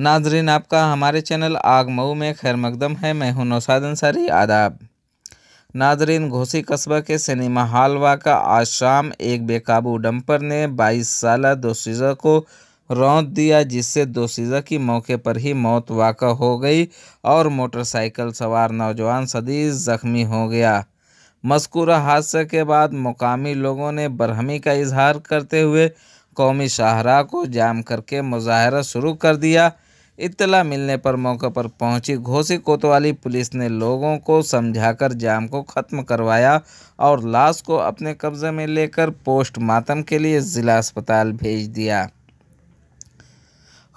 नाजरीन, आपका हमारे चैनल आग मऊ में खैर मकदम है। मैं हूं नौशाद अंसारी। आदाब नाजरीन, घोसी कस्बा के सिनेमा हॉल वाक़ा आज शाम एक बेकाबू डंपर ने 22 साला दोशीज़ा को रौंद दिया, जिससे दोशीज़ा की मौके पर ही मौत वाक़ा हो गई और मोटरसाइकिल सवार नौजवान शदीद ज़ख्मी हो गया। मज़कूरा हादसे के बाद मुकामी लोगों ने बरहमी का इजहार करते हुए कौमी शाहराह को जाम करके मुजाहरा शुरू कर दिया। इत्तला मिलने पर मौके पर पहुंची घोसी कोतवाली पुलिस ने लोगों को समझाकर जाम को ख़त्म करवाया और लाश को अपने कब्जे में लेकर पोस्टमार्टम के लिए ज़िला अस्पताल भेज दिया।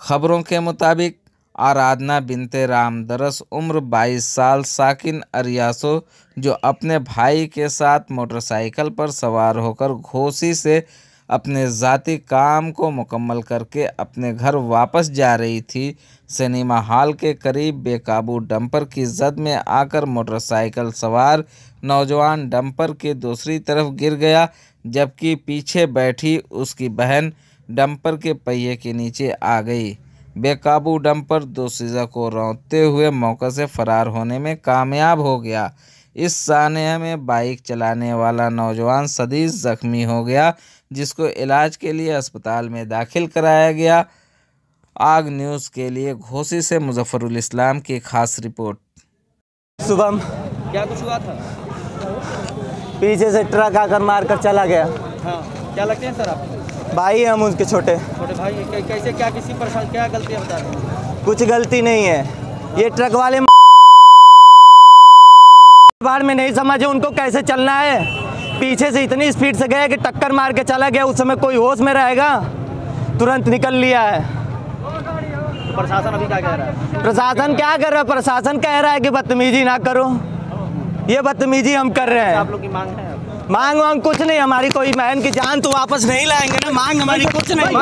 खबरों के मुताबिक आराधना बिनते राम दरस उम्र 22 साल साकिन अरियासो, जो अपने भाई के साथ मोटरसाइकिल पर सवार होकर घोसी से अपने ज़ाती काम को मुकम्मल करके अपने घर वापस जा रही थी, सिनेमा हॉल के करीब बेकाबू डंपर की जद में आकर मोटरसाइकिल सवार नौजवान डंपर के दूसरी तरफ गिर गया, जबकि पीछे बैठी उसकी बहन डंपर के पहिए के नीचे आ गई। बेकाबू डंपर दोशीज़ा को रौंदते हुए मौके से फरार होने में कामयाब हो गया। इस सानिया में बाइक चलाने वाला नौजवान शदीद ज़ख्मी हो गया, जिसको इलाज के लिए अस्पताल में दाखिल कराया गया। आग न्यूज़ के लिए घोसी से मुजफ्फरुल इस्लाम की खास रिपोर्ट। शुभम, क्या कुछ हुआ था? पीछे से ट्रक आकर मारकर चला गया। हाँ, क्या लगते हैं सर आप? भाई हम उसके छोटे भाई। कैसे, क्या किसी पर क्या गलतियाँ बता रहे हैं? कुछ गलती नहीं है। ये ट्रक वाले बार में नहीं समझे उनको कैसे चलना है। पीछे से इतनी स्पीड से गया कि टक्कर मार के चला गया। उस समय कोई होश में रहेगा, तुरंत निकल लिया है। प्रशासन अभी क्या कह रहा है? प्रशासन क्या कर रहा है? प्रशासन कह रहा है कि बदतमीजी ना करो। ये बदतमीजी हम कर रहे हैं। आप लोग की मांग है? मांग कुछ नहीं, हमारी कोई बहन की जान तो वापस नहीं लाएंगे ना। मांग हमारी कुछ नहीं।